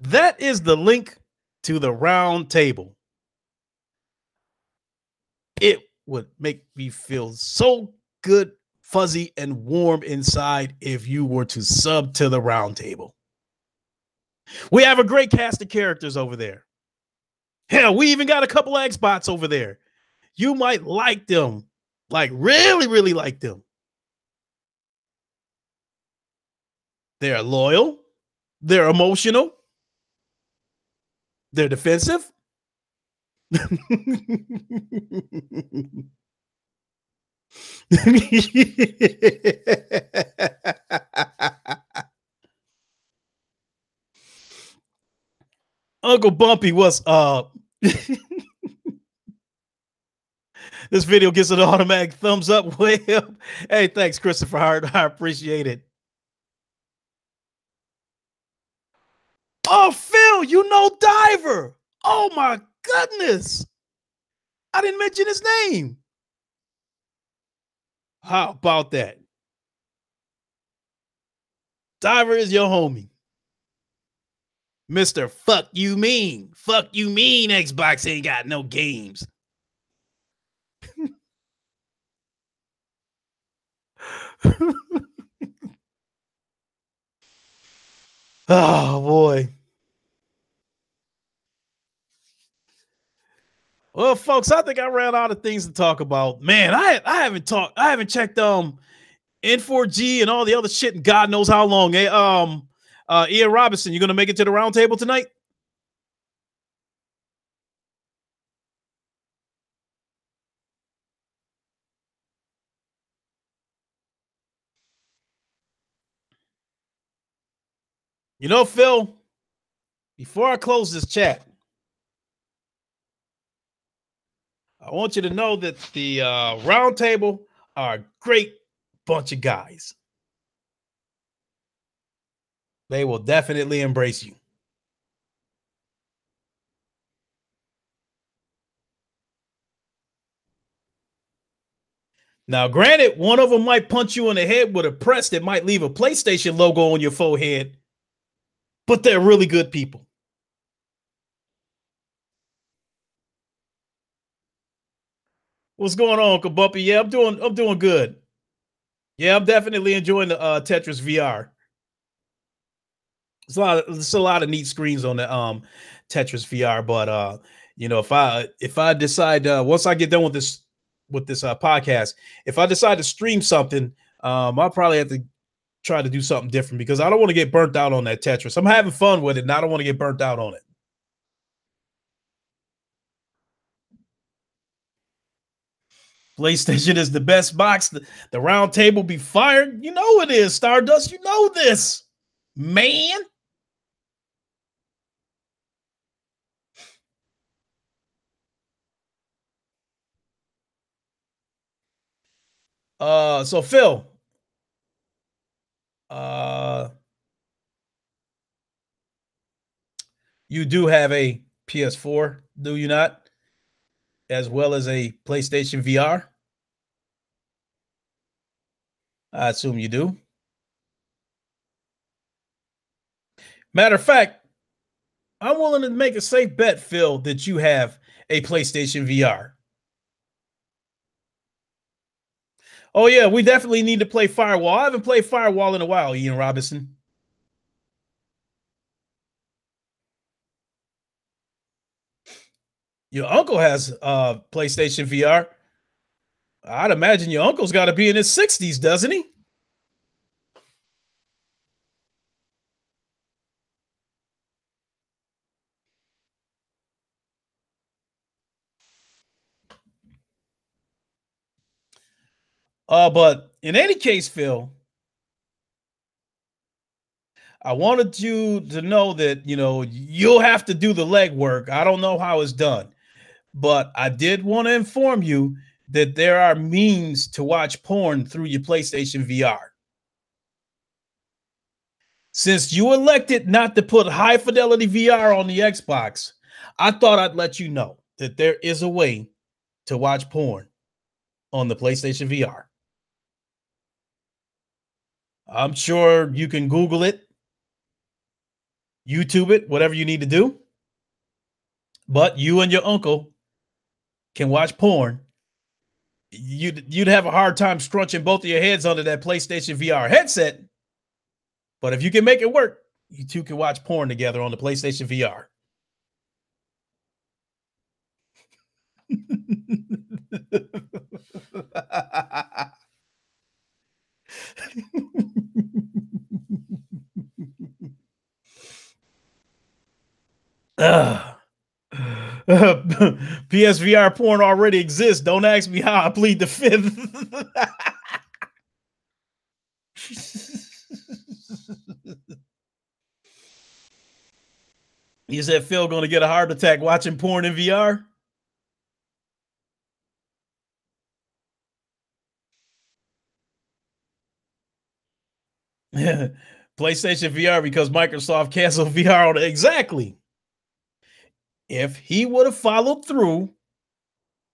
[SPEAKER 1] That is the link to the round table. It would make me feel so good, fuzzy, and warm inside if you were to sub to the round table. We have a great cast of characters over there. Hell, we even got a couple of Xbots over there. You might like them, like really, really like them. They're loyal. They're emotional. They're defensive. Uncle Bumpy, what's up? This video gets an automatic thumbs up. Way up. Hey, thanks, Christopher Hart. I appreciate it. Oh, Phil, you know Diver. Oh my goodness. I didn't mention his name. How about that? Diver is your homie. Mr. Fuck you mean. Fuck you mean Xbox ain't got no games. Oh boy. Well, folks, I think I ran out of things to talk about. Man, I haven't checked N4G and all the other shit and God knows how long. Hey, Ian Robinson, you gonna make it to the round table tonight? You know, Phil, before I close this chat, I want you to know that the round table are a great bunch of guys. They will definitely embrace you. Now, granted, one of them might punch you in the head with a press that might leave a PlayStation logo on your forehead, but they're really good people. What's going on, Uncle Bumpy? Yeah, I'm doing good. Yeah, I'm definitely enjoying the Tetris VR. There's a lot of neat screens on the Tetris VR, but if I decide once I get done with this podcast, if I decide to stream something, I'll probably have to try to do something different because I don't want to get burnt out on that Tetris. I'm having fun with it, and I don't want to get burnt out on it. PlayStation is the best box. The round table be fired. You know it is, Stardust. You know this, man. So Phil, uh, you do have a PS4, do you not? As well as a PlayStation VR? I assume you do. Matter of fact, I'm willing to make a safe bet, Phil, that you have a PlayStation VR. Oh yeah, we definitely need to play Firewall. I haven't played Firewall in a while, Ian Robinson. Your uncle has PlayStation VR. I'd imagine your uncle's got to be in his 60s, doesn't he? But in any case, Phil, I wanted you to know that, you'll have to do the legwork. I don't know how it's done, but I did want to inform you that there are means to watch porn through your PlayStation VR. Since you elected not to put high fidelity VR on the Xbox, I thought I'd let you know that there is a way to watch porn on the PlayStation VR. I'm sure you can Google it, YouTube it, whatever you need to do. But you and your uncle can watch porn. You'd have a hard time scrunching both of your heads under that PlayStation VR headset. But if you can make it work, you two can watch porn together on the PlayStation VR. PSVR porn already exists. Don't ask me how I plead the fifth. You said Phil going to get a heart attack watching porn in VR? PlayStation VR because Microsoft canceled VR on it. Exactly. If he would have followed through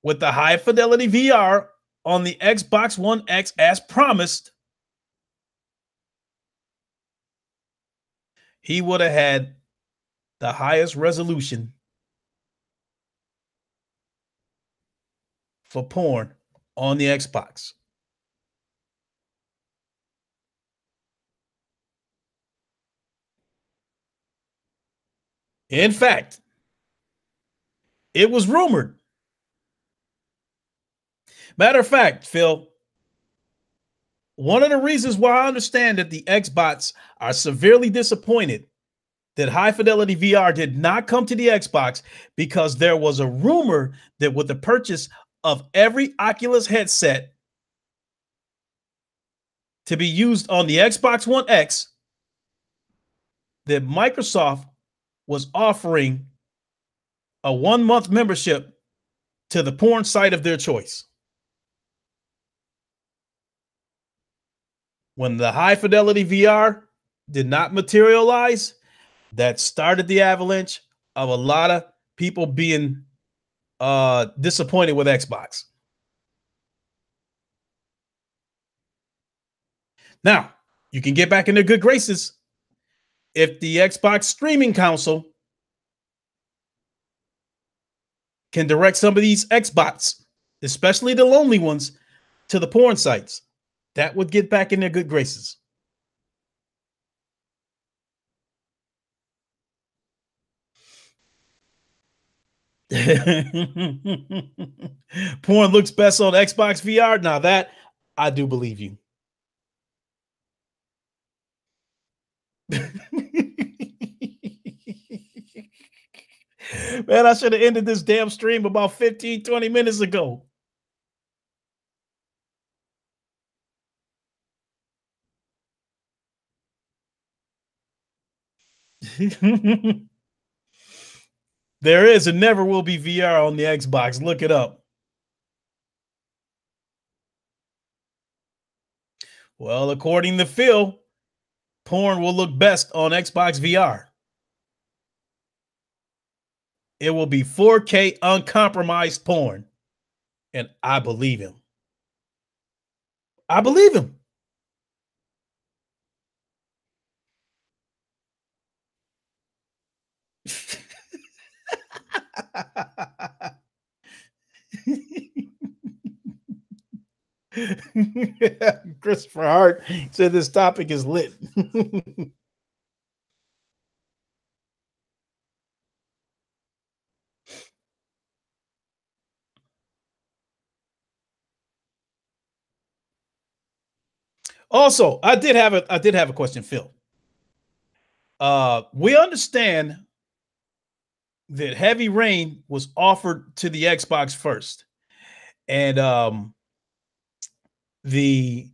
[SPEAKER 1] with the high fidelity VR on the Xbox One X as promised, he would have had the highest resolution for porn on the Xbox. In fact, it was rumored. Matter of fact, Phil, one of the reasons why I understand that the Xbots are severely disappointed that high fidelity VR did not come to the Xbox because there was a rumor that with the purchase of every Oculus headset to be used on the Xbox One X, that Microsoft was offering a 1 month membership to the porn site of their choice. When the high fidelity VR did not materialize, that started the avalanche of a lot of people being disappointed with Xbox. Now, you can get back in their good graces if the Xbox streaming console can direct some of these Xbots, especially the lonely ones, to the porn sites. That would get back in their good graces. Porn looks best on Xbox VR. Now that I do believe you. Man, I should have ended this damn stream about 15, 20 minutes ago. There is and never will be VR on the Xbox. Look it up. Well, according to Phil, porn will look best on Xbox VR. It will be 4K uncompromised porn. And I believe him. I believe him. Christopher Hart said this topic is lit. Also, I did have a question, Phil. We understand that Heavy Rain was offered to the Xbox first, and the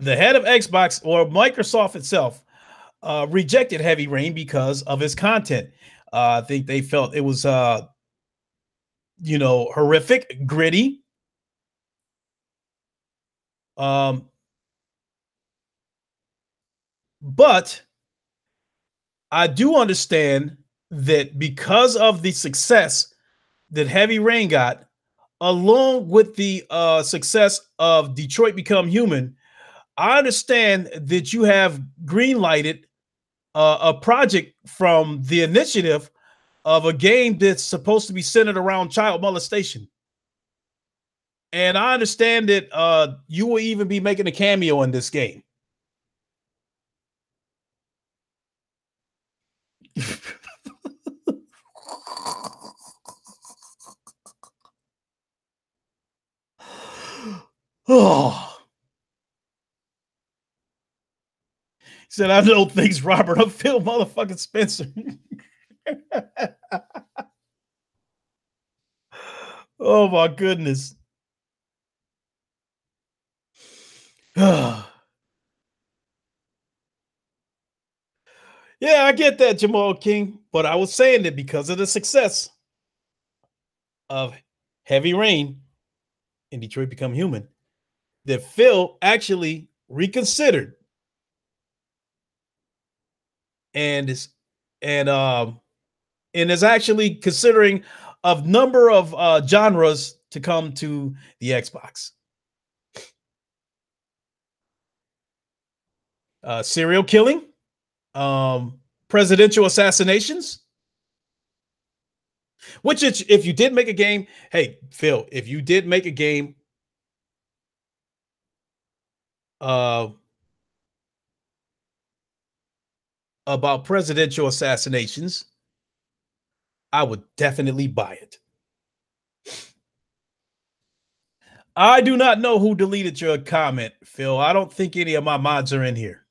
[SPEAKER 1] head of Xbox or Microsoft itself rejected Heavy Rain because of its content. I think they felt it was horrific, gritty. But I do understand that because of the success that Heavy Rain got, along with the success of Detroit Become Human, I understand that you have greenlighted a project from the initiative of a game that's supposed to be centered around child molestation. And I understand that you will even be making a cameo in this game. Oh. He said, I know things, Robert. I'm Phil motherfucking Spencer. Oh my goodness. Yeah, I get that, Jamal King. But I was saying that because of the success of Heavy Rain and Detroit Become Human, that Phil actually reconsidered and is and is actually considering a number of genres to come to the Xbox. Serial killing, presidential assassinations. Which, if you did make a game, hey Phil, if you did make a game, about presidential assassinations, I would definitely buy it. I do not know who deleted your comment, Phil. I don't think any of my mods are in here.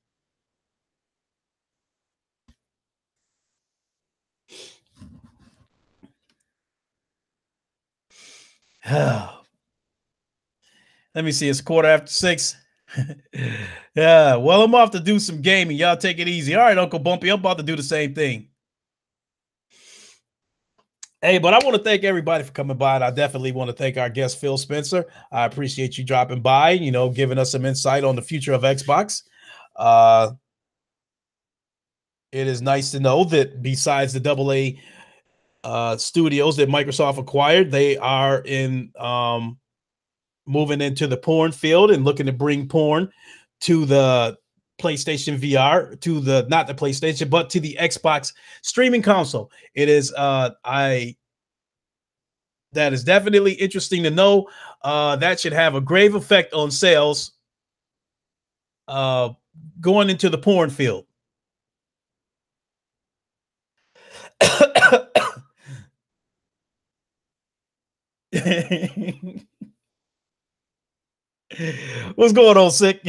[SPEAKER 1] Let me see. It's 6:15. Yeah. Well, I'm off to do some gaming. Y'all take it easy. All right, Uncle Bumpy. I'm about to do the same thing. Hey, but I want to thank everybody for coming by, and I definitely want to thank our guest, Phil Spencer. I appreciate you dropping by, giving us some insight on the future of Xbox. It is nice to know that besides the AA studios that Microsoft acquired, they are in moving into the porn field and looking to bring porn to the PlayStation VR, to the not the PlayStation, but to the Xbox streaming console. It is that is definitely interesting to know. That should have a grave effect on sales going into the porn field. What's going on, sick?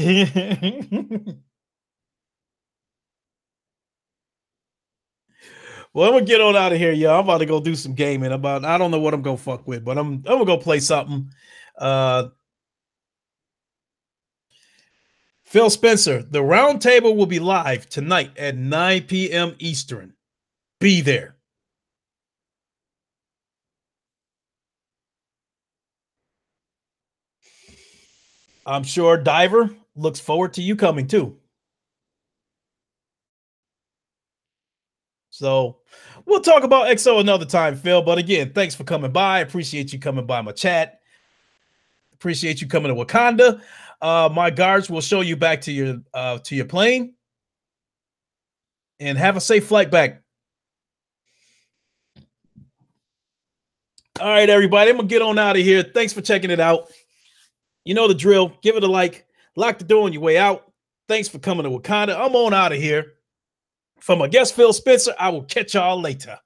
[SPEAKER 1] Well, I'm gonna get on out of here, y'all. I'm about to go do some gaming. I don't know what I'm gonna fuck with, but I'm gonna go play something. Uh Phil Spencer, the round table will be live tonight at 9 p.m. Eastern. Be there. I'm sure Diver looks forward to you coming too. So we'll talk about XO another time, Phil. But again, thanks for coming by. I appreciate you coming by my chat. Appreciate you coming to Wakanda. My guards will show you back to your plane, and have a safe flight back. All right, everybody. I'm gonna get on out of here. Thanks for checking it out. You know the drill. Give it a like. Lock the door on your way out. Thanks for coming to Wakanda. I'm on out of here. From my guest Phil Spencer, I will catch y'all later.